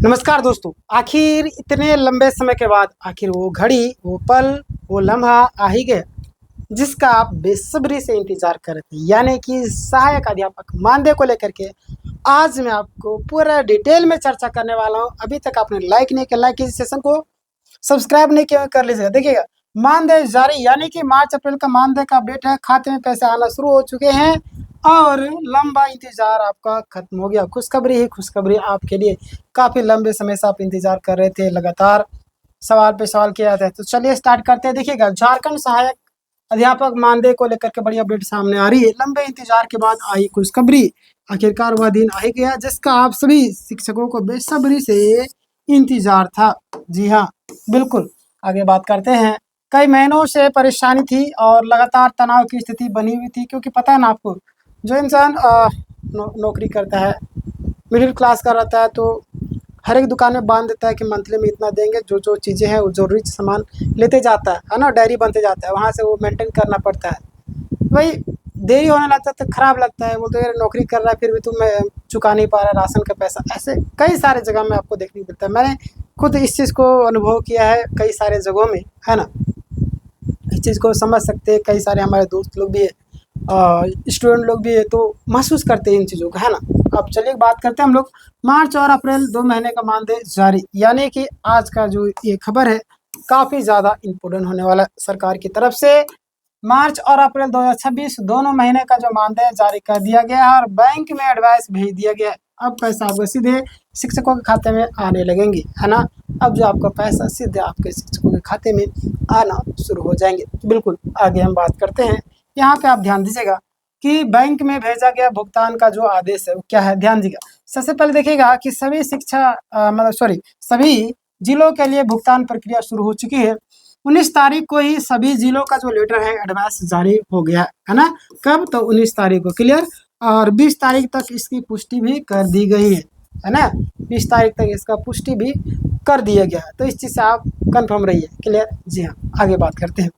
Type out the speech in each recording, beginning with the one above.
नमस्कार दोस्तों। आखिर इतने लंबे समय के बाद आखिर वो घड़ी, वो पल, वो लम्हा आ ही गया जिसका आप बेसब्री से इंतज़ार कर रहे थे, यानी कि सहायक अध्यापक मानदेय को लेकर के आज मैं आपको पूरा डिटेल में चर्चा करने वाला हूँ। अभी तक आपने लाइक नहीं किया, लाइक कीजिए, सेशन को सब्सक्राइब नहीं किया कर लीजिएगा। देखिएगा, मानदेय जारी यानी कि मार्च अप्रैल का मानदेय का अपडेट है। खाते में पैसे आना शुरू हो चुके हैं और लंबा इंतजार आपका खत्म हो गया। खुशखबरी ही खुशखबरी आपके लिए। काफ़ी लंबे समय से आप इंतजार कर रहे थे, लगातार सवाल पे सवाल किया जाता है। तो चलिए स्टार्ट करते हैं। देखिएगा, झारखंड सहायक अध्यापक मानदेय को लेकर के बड़ी अपडेट सामने आ रही है। लंबे इंतजार के बाद आई खुशखबरी। आखिरकार वह दिन आ ही गया जिसका आप सभी शिक्षकों को बेसब्री से इंतजार था। जी हाँ, बिल्कुल। आगे बात करते हैं। कई महीनों से परेशानी थी और लगातार तनाव की स्थिति बनी हुई थी, क्योंकि पता है ना आपको, जो इंसान नौकरी करता है, मिडिल क्लास का रहता है, तो हर एक दुकान में बांध देता है कि मंथली में इतना देंगे। जो जो चीज़ें हैं वो ज़रूरी सामान लेते जाता है ना, डायरी बनते जाता है, वहाँ से वो मेंटेन करना पड़ता है। वही देरी होने लगता है तो खराब लगता है। वो तो यार नौकरी कर रहा है फिर भी तुम चुका नहीं पा रहा राशन का पैसा। ऐसे कई सारे जगह में आपको देखने को मिलता है। मैंने खुद इस चीज़ को अनुभव किया है कई सारे जगहों में, है ना। इस चीज़ को समझ सकते हैं, कई सारे हमारे दोस्त लोग भी है, स्टूडेंट लोग भी है, तो महसूस करते हैं इन चीज़ों का, है ना। अब चलिए बात करते हैं हम लोग। मार्च और अप्रैल 2 महीने का मानदेय जारी, यानी कि आज का जो ये खबर है काफ़ी ज़्यादा इम्पोर्टेंट होने वाला है सरकार की तरफ से। मार्च और अप्रैल 2026 दोनों महीने का जो मानदेय जारी कर दिया गया है और बैंक में एडवाइस भेज दिया गया है। अब पैसा आपको सीधे शिक्षकों के खाते में आने लगेंगे, है ना। अब जो आपका पैसा सीधे आपके शिक्षकों के खाते में आना शुरू हो जाएंगे। बिल्कुल, आगे हम बात करते हैं। यहाँ पे आप ध्यान दीजिएगा कि बैंक में भेजा गया भुगतान का जो आदेश है वो क्या है, ध्यान दीजिएगा। सबसे पहले देखिएगा कि सभी जिलों के लिए भुगतान प्रक्रिया शुरू हो चुकी है। 19 तारीख को ही सभी जिलों का जो लेटर है एडवांस जारी हो गया है ना। कब? तो 19 तारीख को, क्लियर। और 20 तारीख तक इसकी पुष्टि भी कर दी गई है ना। 20 तारीख तक इसका पुष्टि भी कर दिया गया है, तो इस चीज़ से आप कंफर्म रहिए, क्लियर। जी हाँ, आगे बात करते हैं।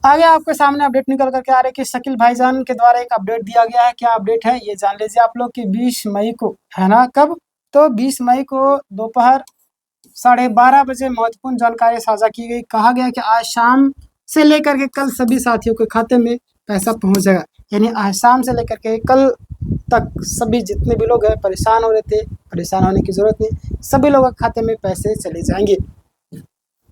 आगे आपके सामने अपडेट निकल करके आ रहे कि शकील भाईजान के द्वारा एक अपडेट दिया गया है। क्या अपडेट है ये जान लीजिए आप लोग कि 20 मई को, है ना। कब? तो 20 मई को दोपहर 12:30 बजे महत्वपूर्ण जानकारी साझा की गई। कहा गया कि आज शाम से लेकर के कल सभी साथियों के खाते में पैसा पहुंच जाएगा। यानी आज शाम से लेकर के कल तक सभी जितने भी लोग हैं परेशान हो रहे थे, परेशान होने की ज़रूरत नहीं, सभी लोगों के खाते में पैसे चले जाएंगे।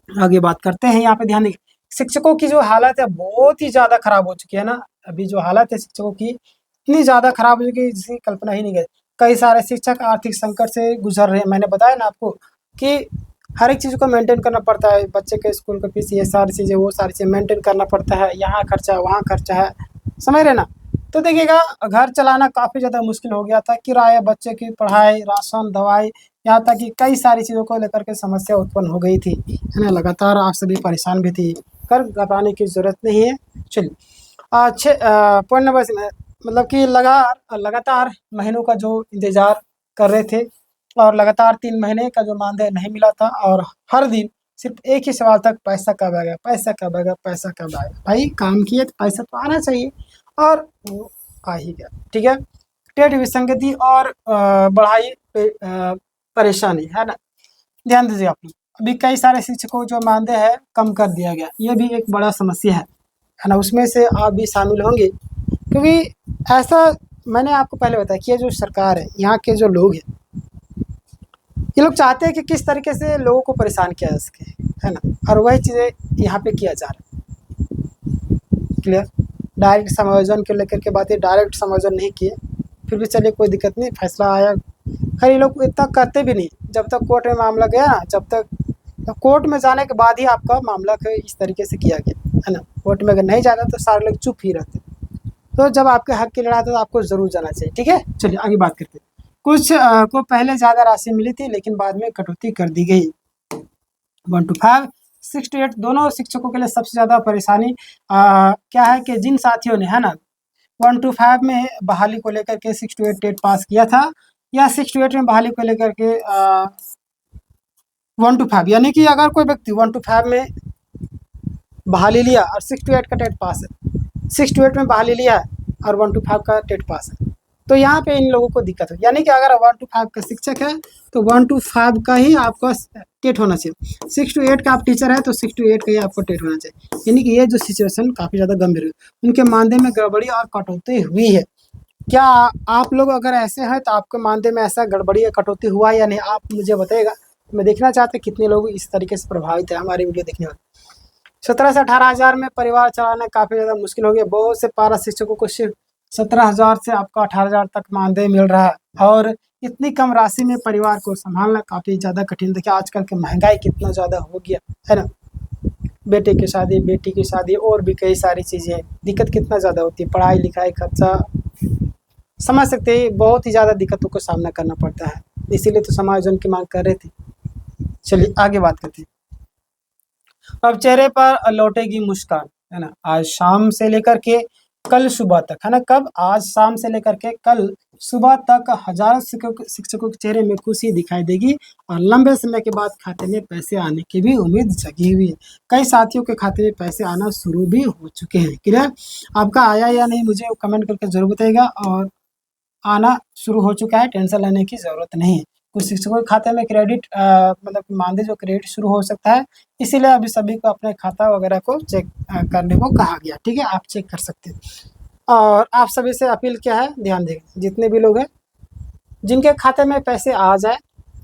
आगे बात करते हैं। यहाँ पे ध्यान देंगे, शिक्षकों की जो हालत है बहुत ही ज़्यादा खराब हो चुकी है ना। अभी जो हालत है शिक्षकों की इतनी ज़्यादा खराब हो चुकी है जिसकी कल्पना ही नहीं है। कई सारे शिक्षक आर्थिक संकट से गुजर रहे हैं। मैंने बताया ना आपको कि हर एक चीज़ को मेंटेन करना पड़ता है। बच्चे के स्कूल का फीस, ये सारी चीज़ें, वो सारी चीज़ें मेंटेन करना पड़ता है। यहाँ खर्चा है, वहाँ खर्चा है, समझ रहे ना। तो देखिएगा, घर चलाना काफ़ी ज़्यादा मुश्किल हो गया था। किराया, बच्चे की पढ़ाई, राशन, दवाई, यहाँ तक कि कई सारी चीज़ों को लेकर के समस्या उत्पन्न हो गई थी, है ना। लगातार आप सभी परेशान भी थी, कर घबराने की ज़रूरत नहीं है। चलिए, पॉइंट नंबर मतलब कि लगातार महीनों का जो इंतज़ार कर रहे थे और लगातार 3 महीने का जो मानदेय नहीं मिला था, और हर दिन सिर्फ एक ही सवाल था, पैसा कब आएगा, पैसा कब आएगा, पैसा कब आएगा। भाई काम किए तो पैसा तो आना चाहिए, और वो आ ही गया, ठीक है। टेट विसंगति और बढ़ाई परेशानी, है ना। ध्यान दीजिए आप लोग, अभी कई सारे शिक्षकों जो मानदेय है कम कर दिया गया। ये भी एक बड़ा समस्या है ना। उसमें से आप भी शामिल होंगे, क्योंकि ऐसा मैंने आपको पहले बताया कि ये जो सरकार है, यहाँ के जो लोग हैं, ये लोग चाहते हैं कि किस तरीके से लोगों को परेशान किया जा सके, है ना। और वही चीज़ें यहाँ पे किया जा रहा है, क्लियर। डायरेक्ट समायोजन को लेकर के बातें, डायरेक्ट समायोजन नहीं किए, फिर भी चलिए कोई दिक्कत नहीं, फैसला आया। खैर ये लोग इतना करते भी नहीं, जब तक कोर्ट में मामला गया ना, जब तक तो कोर्ट में जाने के बाद ही आपका मामला को इस तरीके से किया गया, है ना। कोर्ट में अगर नहीं जाता तो सारे लोग चुप ही रहते। तो जब आपके हक की लड़ाई तो आपको ज़रूर जाना चाहिए, ठीक है। चलिए आगे बात करते हैं। कुछ को पहले ज़्यादा राशि मिली थी, लेकिन बाद में कटौती कर दी गई। 1 to 5, 6 to 8 दोनों शिक्षकों के लिए सबसे ज़्यादा परेशानी क्या है कि जिन साथियों ने, है ना, 1 to 5 में बहाली को लेकर के 6 to 8 टेट पास किया था, या 6 to 8 में बहाली को लेकर के 1 to 5, यानी कि अगर कोई व्यक्ति 1 to 5 में बहाली लिया और 6 to 8 का टेट पास है, 6 to 8 में बहाली लिया है और 1 to 5 का टेट पास है, तो यहाँ पे इन लोगों को दिक्कत है, यानी कि अगर 1 to 5 का शिक्षक है तो 1 to 5 का ही आपका टेट होना चाहिए। 6 to 8 का आप टीचर है तो 6 to 8 का ही आपको टेट होना चाहिए। यानी कि ये जो सिचुएशन काफ़ी ज़्यादा गंभीर है, उनके मानदेय में गड़बड़ी और कटौती हुई है। क्या आप लोग अगर ऐसे हैं तो आपके मानदेय में ऐसा गड़बड़ी या कटौती हुआ या नहीं, आप मुझे बताइएगा। मैं देखना चाहता कितने लोग इस तरीके से प्रभावित है हमारी वीडियो देखने वाले। 17 से 18 हज़ार में परिवार चलाना काफ़ी ज़्यादा मुश्किल हो गया। बहुत से पारा शिक्षकों को सिर्फ 17,000 से आपका 18,000 तक मानदेय मिल रहा है, और इतनी कम राशि में परिवार को संभालना काफ़ी ज़्यादा कठिन। देखिए आजकल की महंगाई कितना ज़्यादा हो गया है ना, बेटे की शादी, बेटी की शादी और भी कई सारी चीज़ें, दिक्कत कितना ज़्यादा होती है, पढ़ाई लिखाई खर्चा, समझ सकते हैं बहुत ही ज़्यादा दिक्कतों का सामना करना पड़ता है। इसीलिए तो समायोजन की मांग कर रहे थे। चलिए आगे बात करते हैं। अब चेहरे पर लौटेगी मुस्कान, है ना, आज शाम से लेकर के कल सुबह तक, है ना, कब, आज शाम से लेकर के कल सुबह तक हजारों शिक्षकों के चेहरे में खुशी दिखाई देगी, और लंबे समय के बाद खाते में पैसे आने की भी उम्मीद जगी हुई है। कई साथियों के खाते में पैसे आना शुरू भी हो चुके हैं। क्लियर, आपका आया या नहीं मुझे कमेंट करके जरूर बताइएगा। और आना शुरू हो चुका है, टेंशन लेने की ज़रूरत नहीं है। कुछ शिक्षकों के खाते में क्रेडिट मतलब मानदेय जो क्रेडिट शुरू हो सकता है, इसीलिए अभी सभी को अपने खाता वगैरह को चेक करने को कहा गया। ठीक है, आप चेक कर सकते हैं। और आप सभी से अपील क्या है, ध्यान दें, जितने भी लोग हैं जिनके खाते में पैसे आ जाए,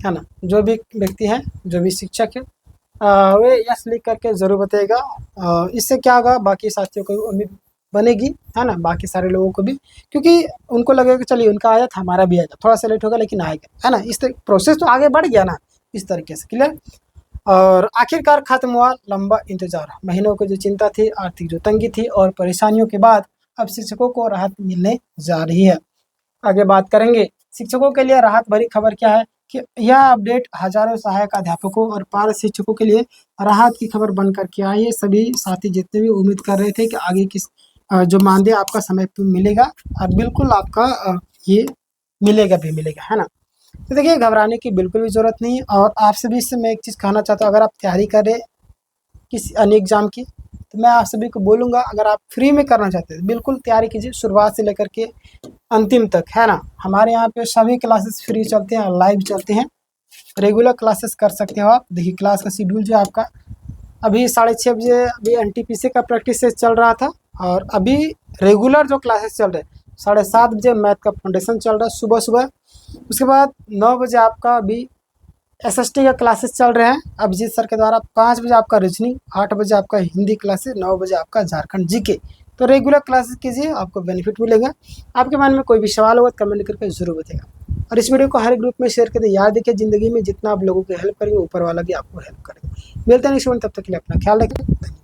है ना, जो भी व्यक्ति है, जो भी शिक्षक है, वे यस लिख करके ज़रूर बताइएगा। इससे क्या होगा, बाकी साथियों को उम्मीद बनेगी, है ना, बाकी सारे लोगों को भी, क्योंकि उनको लगेगा कि चलिए उनका आया था, हमारा भी आएगा, थोड़ा सा लेट होगा लेकिन आएगा, है ना। इस प्रोसेस तो आगे बढ़ गया ना इस तरीके से। क्लियर, और आखिरकार खत्म हुआ लंबा इंतजार, महीनों की जो चिंता थी, आर्थिक जो तंगी थी और परेशानियों के बाद अब शिक्षकों को राहत मिलने जा रही है। आगे बात करेंगे, शिक्षकों के लिए राहत भरी खबर क्या है कि यह अपडेट हजारों सहायक अध्यापकों और पारा शिक्षकों के लिए राहत की खबर बनकर के आई है। सभी साथी जितने भी उम्मीद कर रहे थे कि आगे किस जो मानदेय आपका समय पर मिलेगा, और बिल्कुल आपका ये मिलेगा भी मिलेगा, है ना। तो देखिए घबराने की बिल्कुल भी ज़रूरत नहीं है। और आपसे भी इससे मैं एक चीज़ कहना चाहता हूँ, अगर आप तैयारी कर रहे किसी अन्य एग्ज़ाम की, तो मैं आप सभी को बोलूँगा, अगर आप फ्री में करना चाहते हैं बिल्कुल तैयारी कीजिए, शुरुआत से लेकर के अंतिम तक, है ना। हमारे यहाँ पे सभी क्लासेस फ्री चलते हैं, लाइव चलते हैं, रेगुलर क्लासेस कर सकते हो आप। देखिए क्लास का शेड्यूल जो आपका अभी 6:30 बजे अभी NTPC का प्रैक्टिस चल रहा था, और अभी रेगुलर जो क्लासेस चल रहे हैं 7:30 बजे मैथ का फाउंडेशन चल रहा है सुबह सुबह। उसके बाद 9 बजे आपका अभी SST का क्लासेस चल रहे हैं अभिजीत सर के द्वारा। 5 बजे आपका रीजनिंग, 8 बजे आपका हिंदी क्लासेस, 9 बजे आपका झारखंड GK। तो रेगुलर क्लासेस कीजिए, आपको बेनिफिट मिलेगा। आपके मन में कोई भी सवाल होगा तो कमेंट करके जरूर बताइएगा, और इस वीडियो को हर ग्रुप में शेयर कर दें। याद रखिए ज़िंदगी में जितना आप लोगों की हेल्प करेंगे ऊपर वाला भी आपको हेल्प करेगा। मिलते हैं नेक्स्ट वीडियो, तब तक के लिए अपना ख्याल रखें।